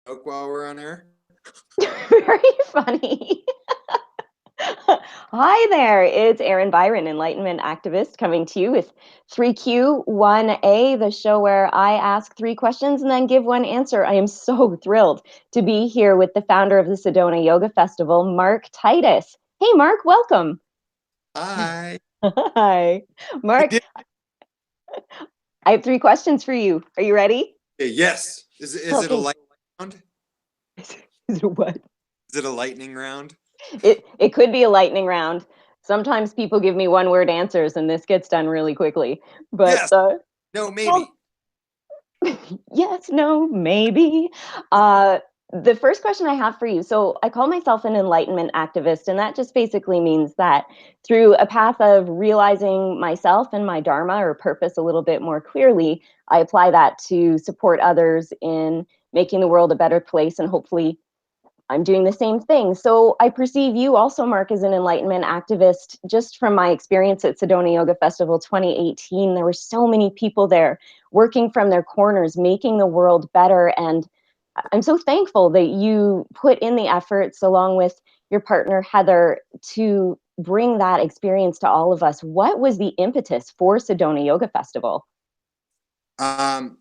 joke while we're on air? Very funny. Hi there, it's Erin Byron, Enlightenment Activist, coming to you with 3Q1A, the show where I ask three questions and then give one answer. I am so thrilled to be here with the founder of the Sedona Yoga Festival, Marc Titus. Hey, Marc, welcome. Hi. Hi. I Marc, did. I have three questions for you. Are you ready? Yes. Is it a Okay. light round? Is it what? Is it a lightning round? It could be a lightning round. Sometimes people give me one word answers, and this gets done really quickly. But Yes. No, well, maybe. yes, no, maybe. The first question I have for you. So I call myself an enlightenment activist, and that just basically means that through a path of realizing myself and my dharma or purpose a little bit more clearly, I apply that to support others in making the world a better place, and hopefully I'm doing the same thing. So I perceive you also, Marc, as an enlightenment activist. Just from my experience at Sedona Yoga Festival 2018, there were so many people there working from their corners, making the world better. And I'm so thankful that you put in the efforts along with your partner, Heather, to bring that experience to all of us. What was the impetus for Sedona Yoga Festival? Um,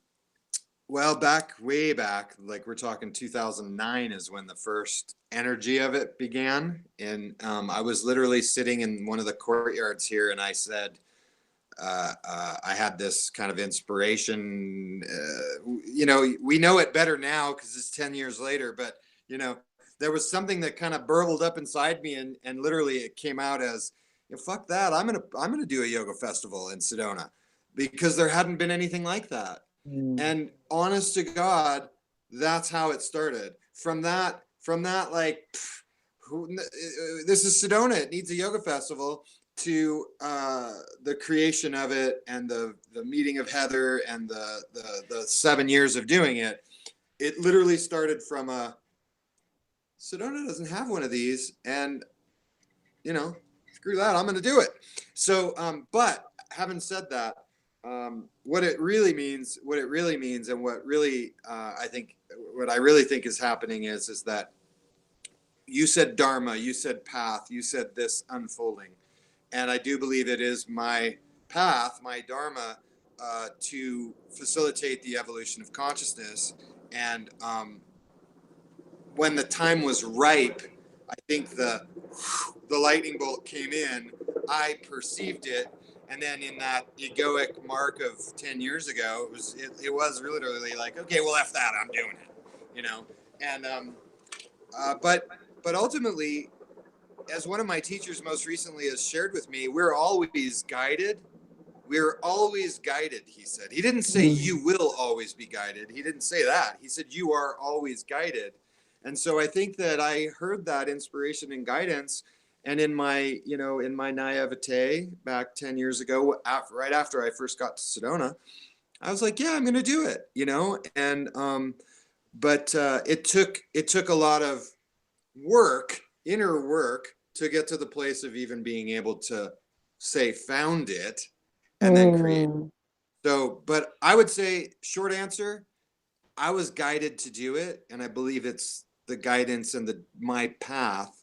well, way back, like we're talking 2009 is when the first energy of it began. And I was literally sitting in one of the courtyards here, and I said, I had this kind of inspiration. We know it better now because it's 10 years later, but there was something that kind of burbled up inside me, and literally it came out as, fuck that. I'm gonna do a yoga festival in Sedona because there hadn't been anything like that. Mm. And honest to God, that's how it started. From that, like, this is Sedona. It needs a yoga festival. To the creation of it, and the meeting of Heather, and the 7 years of doing it. It literally started from Sedona doesn't have one of these, and screw that, I'm going to do it. So, but having said that, what it really means, and what I really think is happening is that you said dharma, you said path, you said this unfolding, and I do believe it is my path, my dharma, to facilitate the evolution of consciousness. And when the time was ripe, I think the lightning bolt came in. I perceived it, and then in that egoic mark of 10 years ago, it was literally like, okay, well, f that, I'm doing it, you know. And but ultimately, as one of my teachers most recently has shared with me, we're always guided. We're always guided, he said. He didn't say you will always be guided. He didn't say that. He said you are always guided. And so I think that I heard that inspiration and guidance. And in my naivete back 10 years ago, right after I first got to Sedona, I was like, yeah, I'm going to do it. And, but it took a lot of work, inner work, to get to the place of even being able to say found it and then create. Mm. So, but I would say, short answer, I was guided to do it, and I believe it's the guidance and my path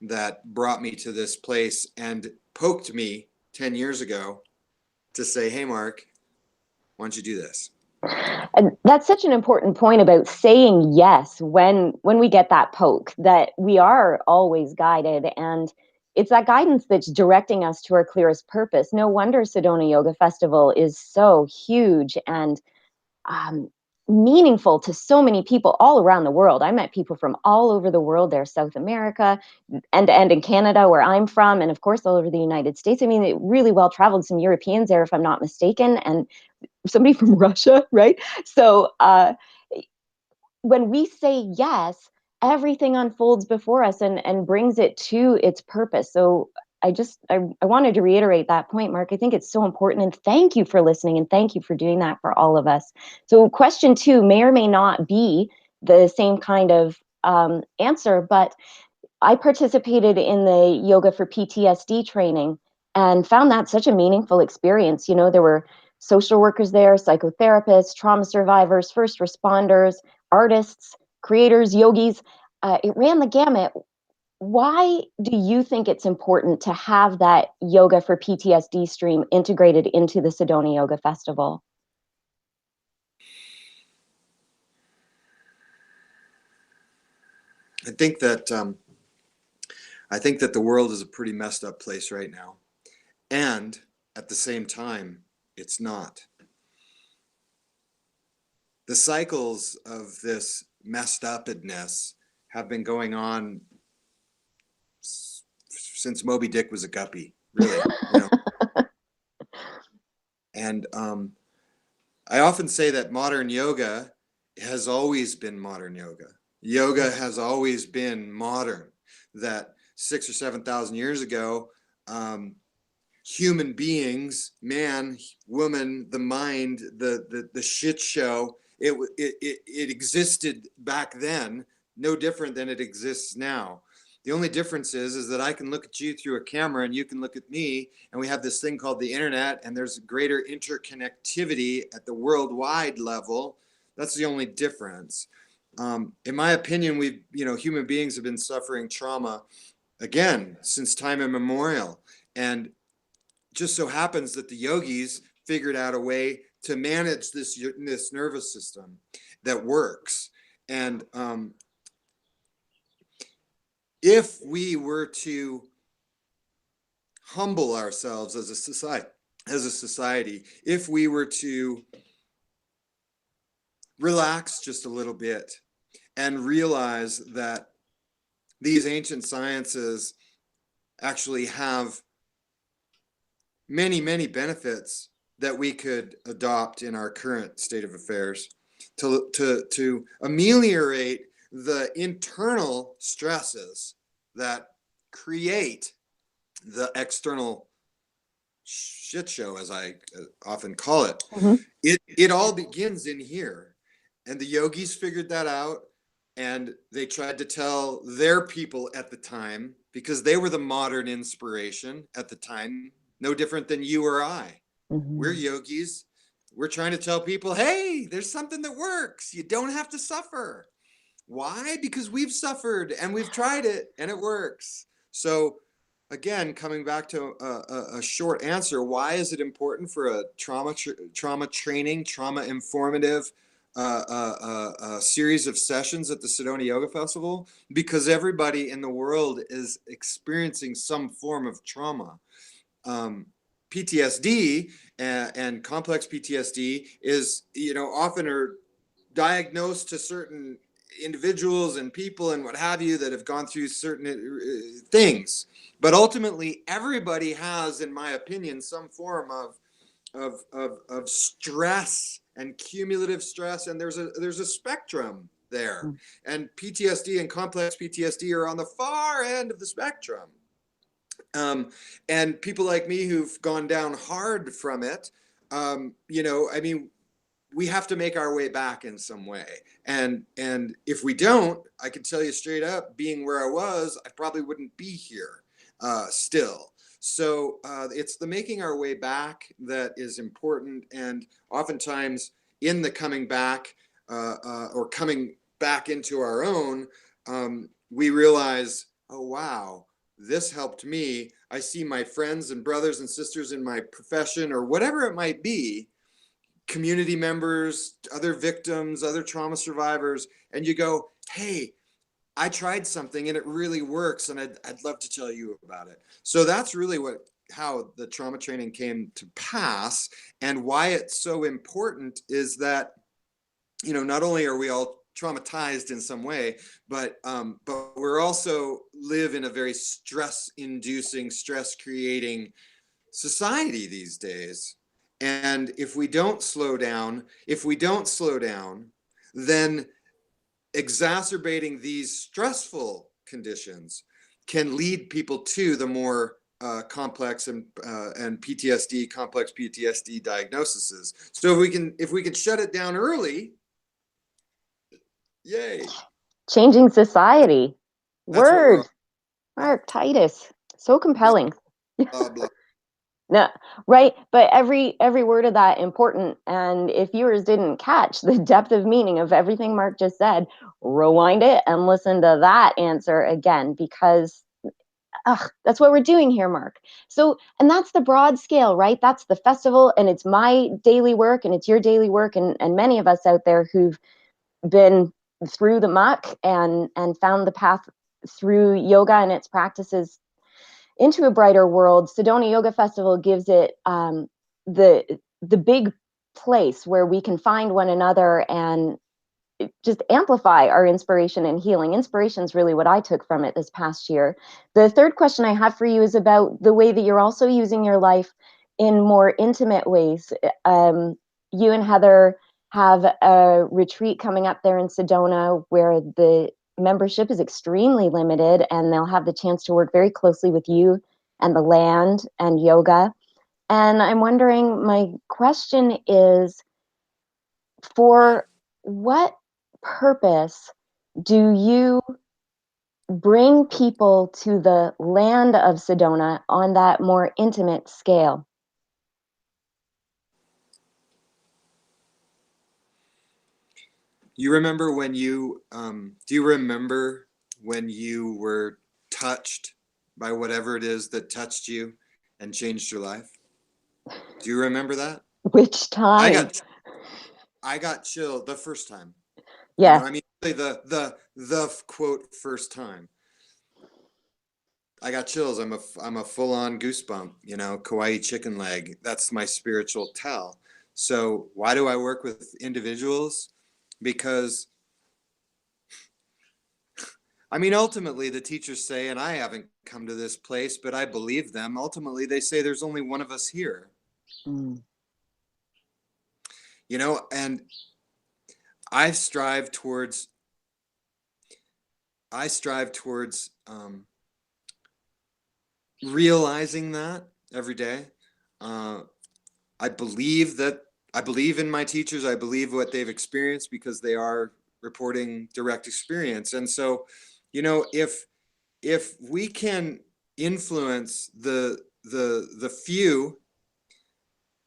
that brought me to this place and poked me 10 years ago to say, hey, Marc, why don't you do this? And that's such an important point about saying yes when we get that poke, that we are always guided, and it's that guidance that's directing us to our clearest purpose. No wonder Sedona Yoga Festival is so huge and um, meaningful to so many people all around the world. I met people from all over the world there, South America, and in Canada, where I'm from, and of course all over the United States. I mean, really well traveled. Some Europeans there, if I'm not mistaken, and somebody from Russia, right? So when we say yes, everything unfolds before us and brings it to its purpose. So I wanted to reiterate that point, Marc. I think it's so important, and thank you for listening, and thank you for doing that for all of us. So question two may or may not be the same kind of answer, but I participated in the yoga for PTSD training and found that such a meaningful experience. You know, there were social workers there, psychotherapists, trauma survivors, first responders, artists, creators, yogis. It ran the gamut. Why do you think it's important to have that yoga for PTSD stream integrated into the Sedona Yoga Festival? I think that the world is a pretty messed up place right now, and at the same time, it's not. The cycles of this messed upness have been going on since Moby Dick was a guppy, really. And I often say that modern yoga has always been modern yoga. Yoga has always been modern. That 6,000 or 7,000 years ago, human beings, man, woman, the mind, the shit show, it existed back then, no different than it exists now. The only difference is that I can look at you through a camera and you can look at me, and we have this thing called the internet, and there's greater interconnectivity at the worldwide level. That's the only difference. In my opinion, human beings have been suffering trauma again since time immemorial, and just so happens that the yogis figured out a way to manage this nervous system that works. And if we were to humble ourselves as a society, if we were to relax just a little bit and realize that these ancient sciences actually have many, many benefits that we could adopt in our current state of affairs to ameliorate the internal stresses that create the external shit show, as I often call it. Mm-hmm. It all begins in here, and the yogis figured that out, and they tried to tell their people at the time, because they were the modern inspiration at the time, no different than you or I. Mm-hmm. We're yogis. We're trying to tell people, hey, there's something that works. You don't have to suffer. Why? Because we've suffered and we've tried it and it works. So again, coming back to a short answer, why is it important for a trauma training, trauma informative series of sessions at the Sedona Yoga Festival? Because everybody in the world is experiencing some form of trauma. PTSD and complex PTSD is, often are diagnosed to certain individuals and people and what have you that have gone through certain things. But ultimately, everybody has, in my opinion, some form of stress and cumulative stress, and there's a spectrum there. And PTSD and complex PTSD are on the far end of the spectrum. And people like me who've gone down hard from it, we have to make our way back in some way. And if we don't, I can tell you straight up, being where I was, I probably wouldn't be here still. So it's the making our way back that is important. And oftentimes in the coming back or coming back into our own, we realize, oh, wow, this helped me. I see my friends and brothers and sisters in my profession or whatever it might be, community members, other victims, other trauma survivors, and you go, hey, I tried something and it really works, and I'd love to tell you about it. So that's really how the trauma training came to pass, and why it's so important is that, not only are we all traumatized in some way, but we're also live in a very stress-inducing, stress-creating society these days. And if we don't slow down, then exacerbating these stressful conditions can lead people to the more complex and PTSD, complex PTSD diagnoses. So if we can shut it down early, yay! Changing society. That's Word. Marc Titus. So compelling. Blah, blah. No, right. But every word of that important. And if viewers didn't catch the depth of meaning of everything Marc just said, rewind it and listen to that answer again, because that's what we're doing here, Marc. So, and that's the broad scale, right? That's the festival, and it's my daily work, and it's your daily work, and many of us out there who've been through the muck and found the path through yoga and its practices into a brighter world. Sedona Yoga Festival gives it the big place where we can find one another and just amplify our inspiration and healing. Inspiration is really what I took from it this past year. The third question I have for you is about the way that you're also using your life in more intimate ways. You and Heather have a retreat coming up there in Sedona where the membership is extremely limited, and they'll have the chance to work very closely with you and the land and yoga. And I'm wondering, my question is, for what purpose do you bring people to the land of Sedona on that more intimate scale? You remember when do you remember when you were touched by whatever it is that touched you and changed your life? Do you remember that? Which I time? got I got chilled the first time. Yeah. I mean, really the quote first time. I got chills. I'm a full on goosebump. Kawaii chicken leg. That's my spiritual tell. So why do I work with individuals? Because I mean, ultimately, the teachers say, and I haven't come to this place, but I believe them. Ultimately, they say there's only one of us here. Mm. And I strive towards realizing that every day. I believe in my teachers. I believe what they've experienced because they are reporting direct experience. And so, if we can influence the few,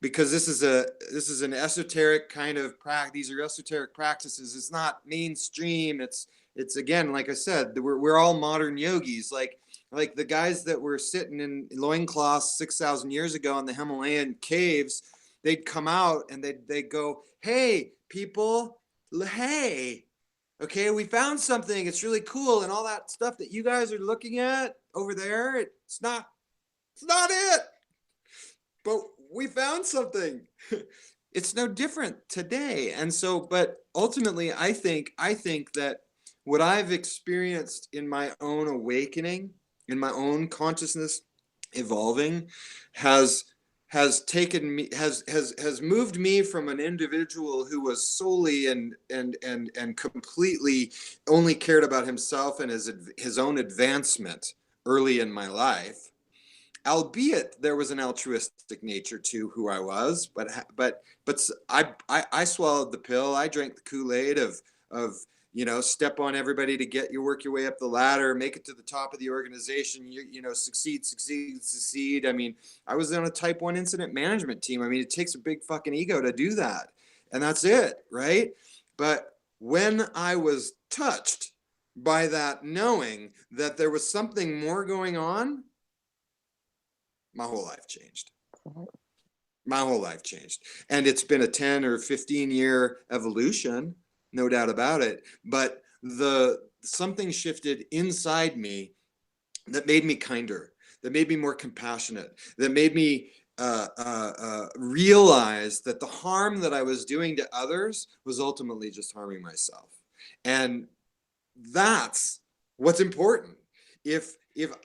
because this is an esoteric kind of practice. These are esoteric practices. It's not mainstream. It's again, like I said, we're all modern yogis. Like the guys that were sitting in loincloths 6,000 years ago in the Himalayan caves, they'd come out and they'd go, "Hey, people, hey, okay, we found something. It's really cool, and all that stuff that you guys are looking at over there. It's not it. But we found something." It's no different today. And so, but ultimately, I think that what I've experienced in my own awakening, in my own consciousness evolving, has taken me has moved me from an individual who was solely and completely only cared about himself and his own advancement early in my life, albeit there was an altruistic nature to who I was, but I swallowed the pill. I drank the Kool-Aid of step on everybody to work your way up the ladder, make it to the top of the organization, succeed. I mean, I was on a type 1 incident management team. I mean, it takes a big fucking ego to do that, and that's it, right? But when I was touched by that, knowing that there was something more going on, my whole life changed. My whole life changed. And it's been a 10 or 15 year evolution, no doubt about it. But something shifted inside me that made me kinder, that made me more compassionate, that made me realize that the harm that I was doing to others was ultimately just harming myself. And that's what's important. If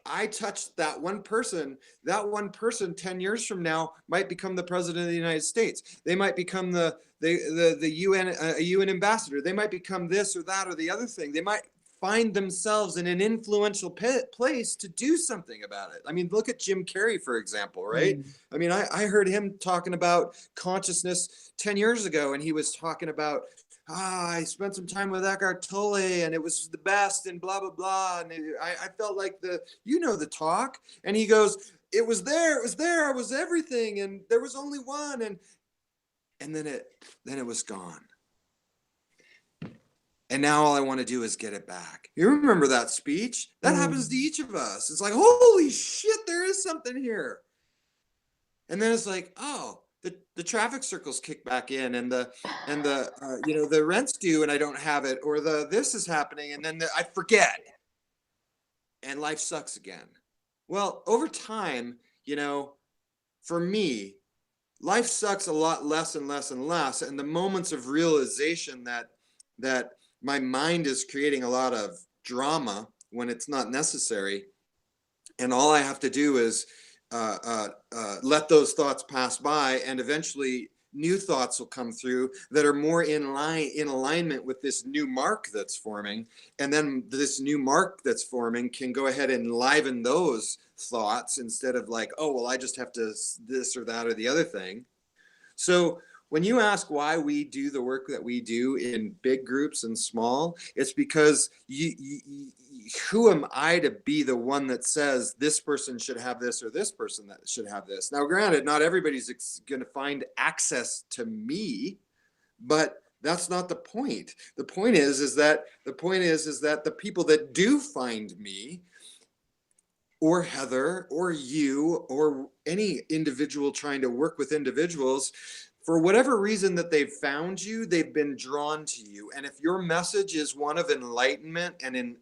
I touched that one person 10 years from now might become the president of the United States. They might become the UN a UN ambassador. They might become this or that or the other thing. They might find themselves in an influential place to do something about it. I mean, look at Jim Carrey, for example, right? I mean, I heard him talking about consciousness 10 years ago, and he was talking about I spent some time with Eckhart Tolle and it was the best and blah, blah, blah. And I felt like the talk. And he goes, it was there, I was everything. And there was only one. And then it was gone. And now all I want to do is get it back. You remember that speech? That happens to each of us. It's like, holy shit, there is something here. And then it's like, oh, the traffic circles kick back in, and the rent's due, and I don't have it, or this is happening, and then I forget, and life sucks again. Well, over time, for me, life sucks a lot less and less and less, and the moments of realization that my mind is creating a lot of drama when it's not necessary, and all I have to do is let those thoughts pass by, and eventually new thoughts will come through that are more in alignment with this new Marc that's forming. And then this new Marc that's forming can go ahead and enliven those thoughts instead of like, oh, well, I just have to this or that or the other thing. So when you ask why we do the work that we do in big groups and small, it's because who am I to be the one that says this person should have this or this person that should have this? Now, granted, not everybody's going to find access to me, but that's not the point. The point is that the people that do find me, or Heather, or you, or any individual trying to work with individuals, for whatever reason that they've found you, they've been drawn to you. And if your message is one of enlightenment and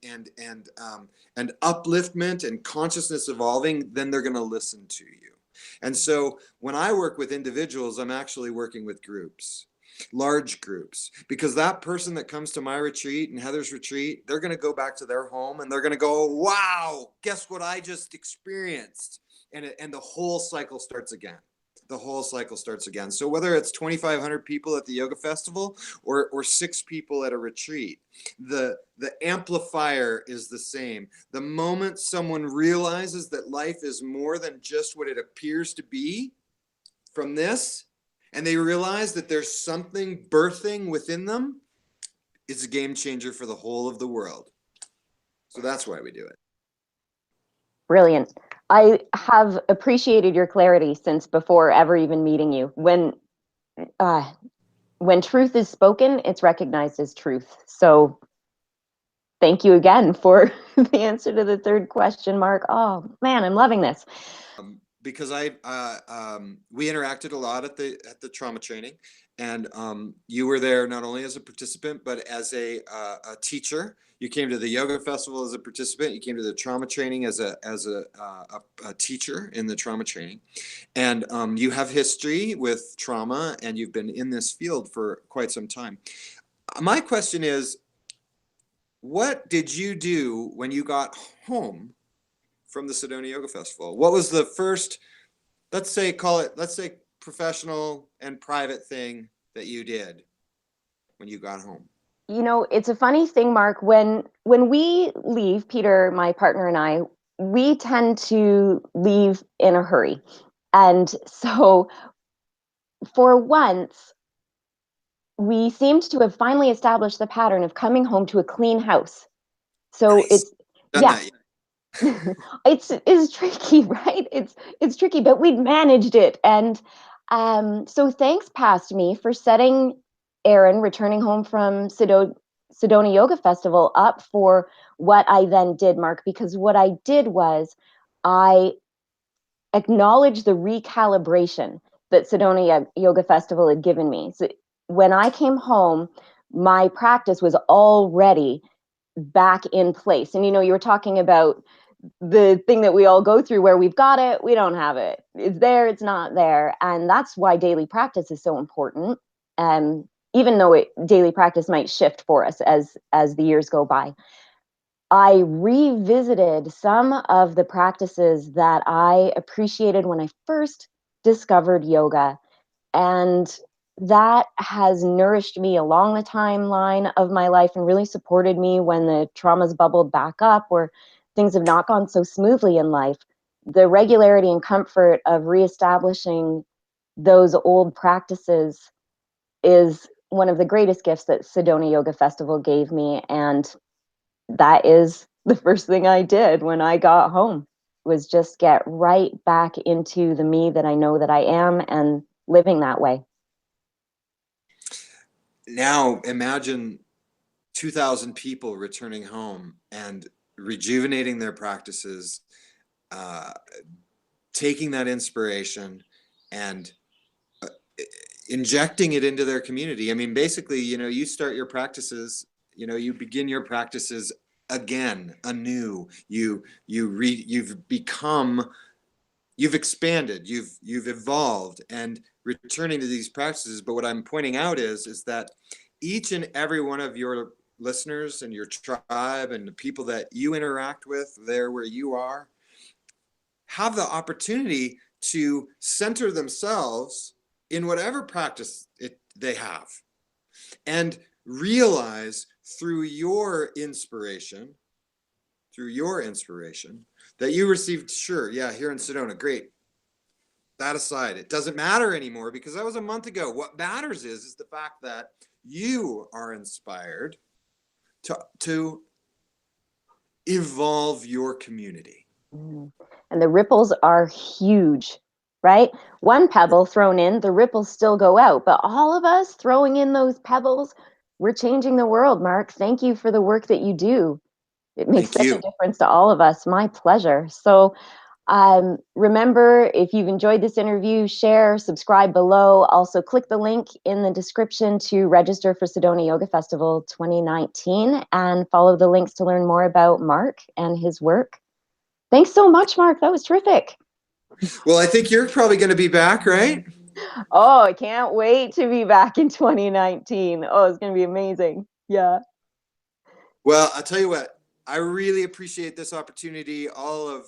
upliftment and consciousness evolving, then they're going to listen to you. And so when I work with individuals, I'm actually working with groups, large groups, because that person that comes to my retreat and Heather's retreat, they're going to go back to their home and they're going to go, wow, guess what I just experienced? And the whole cycle starts again. The whole cycle starts again. So whether it's 2,500 people at the yoga festival or 6 people at a retreat, the amplifier is the same. The moment someone realizes that life is more than just what it appears to be from this, and they realize that there's something birthing within them, it's a game changer for the whole of the world. So that's why we do it. Brilliant. I have appreciated your clarity since before ever even meeting you. When truth is spoken, it's recognized as truth. So thank you again for the answer to the third question, Marc. Oh man, I'm loving this. Because we interacted a lot at the trauma training, and you were there not only as a participant but as a teacher. You came to the yoga festival as a participant. You came to the trauma training as a teacher in the trauma training, and you have history with trauma, and you've been in this field for quite some time. My question is, what did you do when you got home from the Sedona Yoga Festival? What was the first, let's say professional and private thing that you did when you got home? It's a funny thing, Marc. When we leave, Peter, my partner, and I, we tend to leave in a hurry. And so for once, we seemed to have finally established the pattern of coming home to a clean house. So nice. It's tricky, right? It's tricky, but we'd managed it. And so thanks, past me, for setting Erin, returning home from Sedona Yoga Festival, up for what I then did, Marc, because what I did was I acknowledged the recalibration that Sedona Yoga Festival had given me. So when I came home, my practice was already back in place. And you were talking about the thing that we all go through where we've got it, we don't have it. It's there, it's not there. And that's why daily practice is so important. Even though daily practice might shift for us as the years go by. I revisited some of the practices that I appreciated when I first discovered yoga. And that has nourished me along the timeline of my life and really supported me when the traumas bubbled back up or things have not gone so smoothly in life. The regularity and comfort of reestablishing those old practices is one of the greatest gifts that Sedona Yoga Festival gave me. And that is the first thing I did when I got home, was just get right back into the me that I know that I am and living that way. Now imagine 2,000 people returning home and rejuvenating their practices, uh, taking that inspiration and injecting it into their community. I mean, basically, you start your practices, you begin your practices again, anew. You've become, you've expanded, you've evolved, and returning to these practices. But what I'm pointing out is that each and every one of your listeners and your tribe and the people that you interact with there where you are have the opportunity to center themselves in whatever practice they have, and realize through your inspiration that you received. Sure, yeah, here in Sedona, great. That aside, it doesn't matter anymore, because that was a month ago. What matters is the fact that you are inspired to evolve your community. And the ripples are huge, right? One pebble thrown in, the ripples still go out. But all of us throwing in those pebbles, we're changing the world, Marc. Thank you for the work that you do. It makes Thank such a you. difference to all of us. My pleasure. So remember, if you've enjoyed this interview, share, subscribe below. Also, click the link in the description to register for Sedona Yoga Festival 2019 and follow the links to learn more about Marc and his work. Thanks so much, Marc. That was terrific. Well, I think you're probably going to be back, right? Oh, I can't wait to be back in 2019. Oh, it's going to be amazing. Yeah. Well, I'll tell you what, I really appreciate this opportunity. All of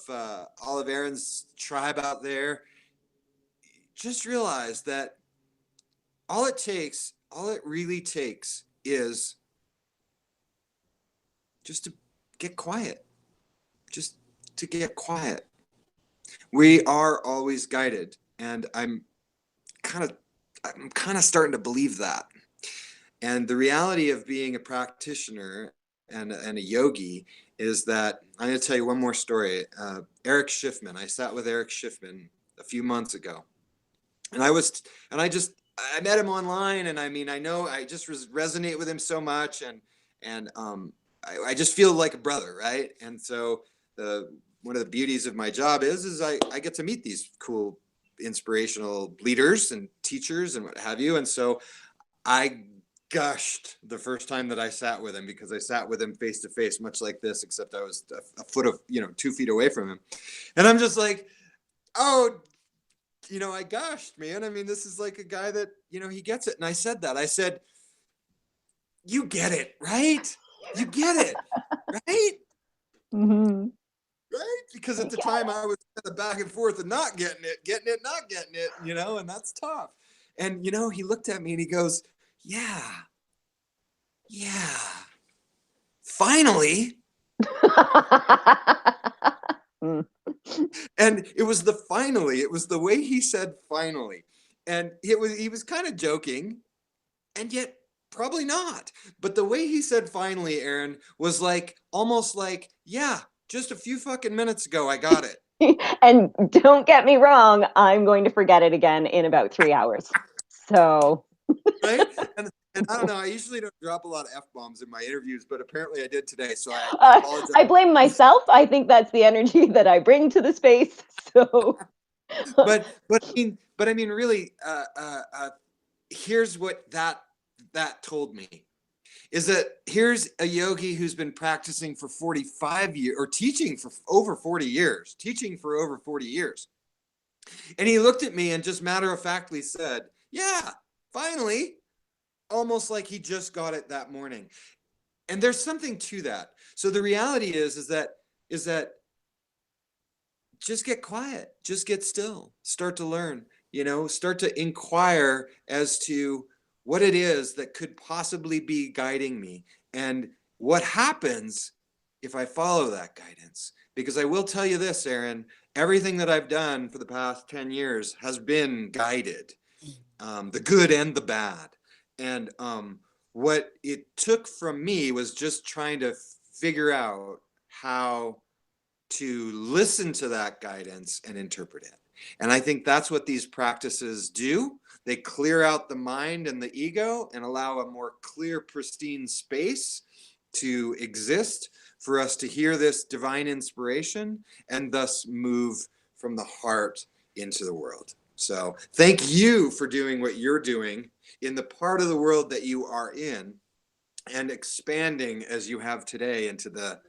Erin's tribe out there, just realize that all it really takes is just to get quiet. Just to get quiet. We are always guided, and I'm kind of starting to believe that. And the reality of being a practitioner and a yogi is that I'm going to tell you one more story. Eric Schiffman. I sat with Eric Schiffman a few months ago, and I met him online, and I mean, I know I just resonate with him so much, and I just feel like a brother, right? And so one of the beauties of my job is I get to meet these cool, inspirational leaders and teachers and what have you. And so I gushed the first time that I sat with him, because I sat with him face to face, much like this, except I was a foot of 2 feet away from him, and I'm just like, oh, I gushed, man. I mean, this is like a guy that he gets it. And I said that. I said, you get it, right? You get it, right? Mm-hmm. Right? Because at the time I was kind of back and forth and not getting it, not getting it, and that's tough. And he looked at me and he goes, yeah, finally. And it was it was the way he said finally. And he was kind of joking, and yet probably not. But the way he said finally, Erin, was like, almost like, yeah, just a few fucking minutes ago, I got it. And don't get me wrong, I'm going to forget it again in about 3 hours. So. Right? And I don't know, I usually don't drop a lot of F-bombs in my interviews, but apparently I did today. So I apologize. I blame myself. I think that's the energy that I bring to the space. So. but I mean, really, here's what that told me, is that here's a yogi who's been practicing for 45 years, or teaching for over 40 years, And he looked at me and just matter-of-factly said, yeah, finally, almost like he just got it that morning. And there's something to that. So the reality is that just get quiet, just get still, start to learn, start to inquire as to what it is that could possibly be guiding me, and what happens if I follow that guidance. Because I will tell you this, Erin, everything that I've done for the past 10 years has been guided, the good and the bad. And what it took from me was just trying to figure out how to listen to that guidance and interpret it. And I think that's what these practices do. They clear out the mind and the ego and allow a more clear, pristine space to exist for us to hear this divine inspiration and thus move from the heart into the world. So thank you for doing what you're doing in the part of the world that you are in, and expanding as you have today into the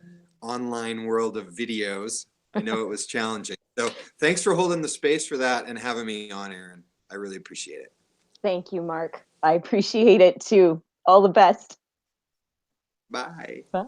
online world of videos. I know it was challenging. So thanks for holding the space for that and having me on, Erin. I really appreciate it. Thank you, Marc. I appreciate it too. All the best. Bye. Bye.